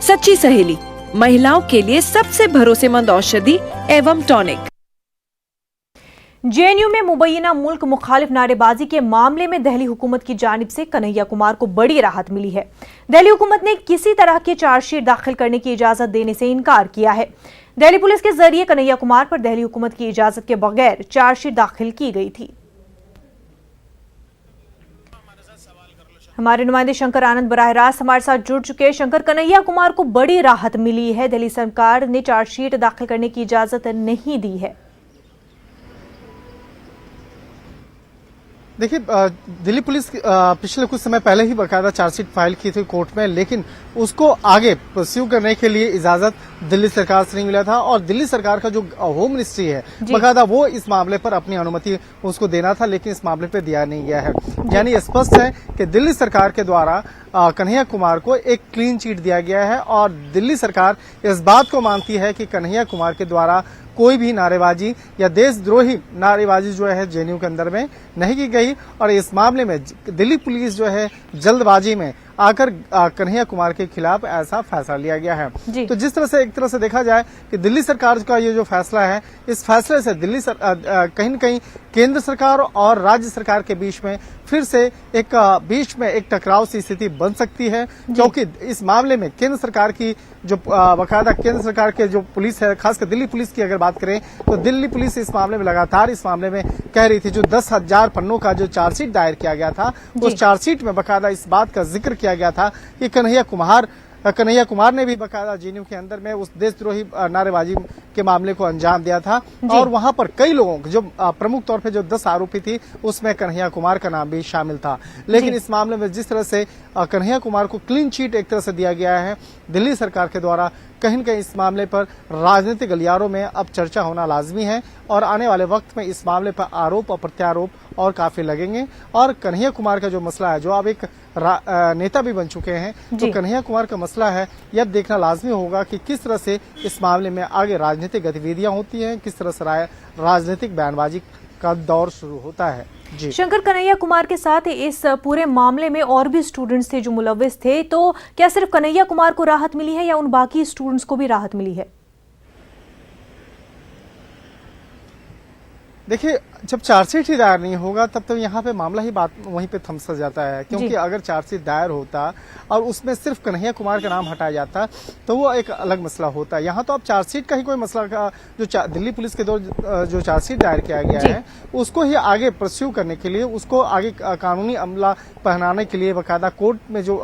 सच्ची सहेली, महिलाओं के लिए सबसे भरोसेमंद औषधि एवं टॉनिक। जेएनयू में मुबैना मुल्क मुखालिफ नारेबाजी के मामले में दिल्ली हुकूमत की जानिब से कन्हैया कुमार को बड़ी राहत मिली है। दिल्ली हुकूमत ने किसी तरह की चार्जशीट दाखिल करने की इजाजत देने से इनकार किया है। दिल्ली पुलिस के जरिए कन्हैया कुमार पर दिल्ली हुकूमत की इजाजत के बगैर चार्जशीट दाखिल की गई थी। हमारे नुमाइंदे शंकर आनंद बराह रास्त हमारे साथ जुड़ चुके हैं। शंकर, कन्हैया कुमार को बड़ी राहत मिली है, दिल्ली सरकार ने चार्जशीट दाखिल करने की इजाजत नहीं दी है। देखिए, दिल्ली पुलिस पिछले कुछ समय पहले ही बाकायदा चार्जशीट फाइल की थी कोर्ट में, लेकिन उसको आगे परस्यू करने के लिए इजाजत दिल्ली सरकार से नहीं मिला था और दिल्ली सरकार का जो होम मिनिस्ट्री है बाकायदा वो इस मामले पर अपनी अनुमति उसको देना था, लेकिन इस मामले पर दिया नहीं गया है। यानी स्पष्ट है कि दिल्ली सरकार के द्वारा कन्हैया कुमार को एक क्लीन चिट दिया गया है और दिल्ली सरकार इस बात को मानती है कि कन्हैया कुमार के द्वारा कोई भी नारेबाजी या देशद्रोही नारेबाजी जो है जेएनयू के अंदर में नहीं की गई और इस मामले में दिल्ली पुलिस जो है जल्दबाजी में आकर कन्हैया कुमार के खिलाफ ऐसा फैसला लिया गया है। तो जिस तरह से एक तरह से देखा जाए कि दिल्ली सरकार का ये जो फैसला है, इस फैसले से दिल्ली कहीं न कहीं केंद्र सरकार और राज्य सरकार के बीच में फिर से एक टकराव सी स्थिति बन सकती है, क्योंकि इस मामले में केंद्र सरकार की जो बाकायदा केंद्र सरकार के जो पुलिस है, खासकर दिल्ली पुलिस की अगर बात करें तो दिल्ली पुलिस इस मामले में लगातार इस मामले में कह रही थी, जो 10,000 पन्नों का जो चार्जशीट दायर किया गया था उस चार्जशीट में बाकायदा इस बात का जिक्र किया गया था कि कन्हैया कुमार ने भी बाकायदा जेएनयू के अंदर में उस देशद्रोही नारेबाजी के मामले को अंजाम दिया था और वहां पर कई लोगों जो प्रमुख तौर पे जो 10 आरोपी थी उसमें कन्हैया कुमार का नाम भी शामिल था। लेकिन इस मामले में जिस तरह से कन्हैया कुमार को क्लीन चिट एक तरह से दिया गया है दिल्ली सरकार के द्वारा, कहीं न कहीं इस मामले पर राजनीतिक गलियारों में अब चर्चा होना लाजमी है और आने वाले वक्त में इस मामले पर आरोप और प्रत्यारोप और काफी लगेंगे। और कन्हैया कुमार का जो मसला है, जो अब एक नेता भी बन चुके हैं, तो कन्हैया कुमार का मसला है, यह देखना लाजमी होगा कि किस तरह से इस मामले में आगे राजनीतिक गतिविधियां होती हैं, किस तरह से राजनीतिक बयानबाजी का दौर शुरू होता है। जी शंकर, कन्हैया कुमार के साथ इस पूरे मामले में और भी स्टूडेंट्स थे जो मुलव्विस थे, तो क्या सिर्फ कन्हैया कुमार को राहत मिली है या उन बाकी स्टूडेंट्स को भी राहत मिली है? देखिए, जब चार्जशीट ही दायर नहीं होगा तब तो यहाँ पे मामला ही बात वहीं पे थम सा जाता है, क्योंकि अगर चार्जशीट दायर होता और उसमें सिर्फ कन्हैया कुमार का नाम हटाया जाता तो वो एक अलग मसला होता। यहाँ तो अब चार्जशीट का ही कोई मसला का जो दिल्ली पुलिस के द्वारा जो चार्जशीट दायर किया गया है उसको ही आगे परस्यू करने के लिए, उसको आगे कानूनी अमला पहनाने के लिए बाकायदा कोर्ट में जो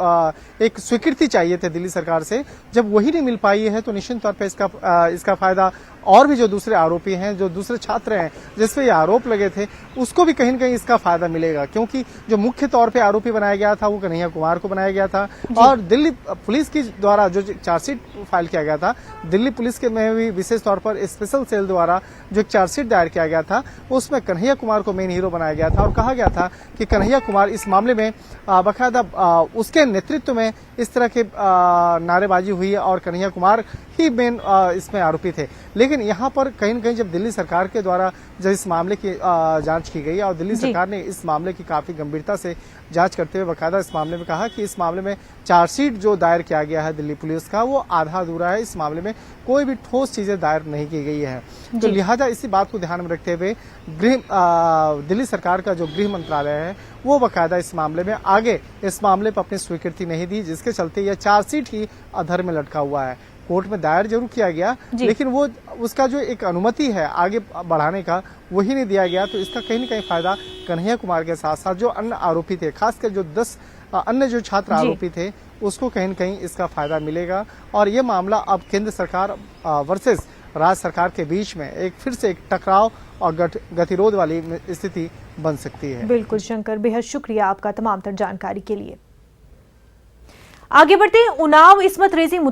एक स्वीकृति चाहिए थे दिल्ली सरकार से, जब वही नहीं मिल पाई है तो निश्चित तौर पर इसका फायदा और भी जो दूसरे आरोपी हैं, जो दूसरे छात्र हैं जिसपे ये आरोप लगे थे, उसको भी कहीं न कहीं इसका फायदा मिलेगा, क्योंकि जो मुख्य तौर पे आरोपी बनाया गया था वो कन्हैया कुमार को बनाया गया था और दिल्ली पुलिस की द्वारा जो चार्जशीट फाइल किया गया था, दिल्ली पुलिस के में भी विशेष तौर पर स्पेशल सेल द्वारा जो चार्जशीट दायर किया गया था उसमें कन्हैया कुमार को मेन हीरो बनाया गया था और कहा गया था कि कन्हैया कुमार इस मामले में बाकायदा उसके नेतृत्व में इस तरह के नारेबाजी हुई और कन्हैया कुमार ही मेन इसमें आरोपी थे। लेकिन यहाँ पर कहीं न कहीं जब दिल्ली सरकार के द्वारा जब इस मामले की जांच की गई और दिल्ली सरकार ने इस मामले की काफी गंभीरता से जांच करते हुए बाकायदा इस मामले में कहा कि इस मामले में चार्जशीट जो दायर किया गया है दिल्ली पुलिस का वो आधा अधूरा है, इस मामले में कोई भी ठोस चीजें दायर नहीं की गई है। तो लिहाजा इसी बात को ध्यान में रखते हुए दिल्ली सरकार का जो गृह मंत्रालय है वो बाकायदा इस मामले में आगे इस मामले पर अपनी स्वीकृति नहीं दी, जिसके चलते यह चार्जशीट ही अधर में लटका हुआ है। कोर्ट में दायर जरूर किया गया लेकिन वो उसका जो एक अनुमति है आगे बढ़ाने का वही नहीं दिया गया। तो इसका कहीं न कहीं फायदा कन्हैया कुमार के साथ साथ जो अन्य आरोपी थे, खासकर जो 10 अन्य जो छात्र आरोपी थे, उसको कहीं न कहीं इसका फायदा मिलेगा और ये मामला अब केंद्र सरकार वर्सेस राज्य सरकार के बीच में फिर से एक टकराव और गतिरोध वाली स्थिति बन सकती है। बिल्कुल शंकर, बेहद शुक्रिया आपका तमाम तर जानकारी के लिए। आगे बढ़ते हैं। उन्नाव इस्मत रेजिंग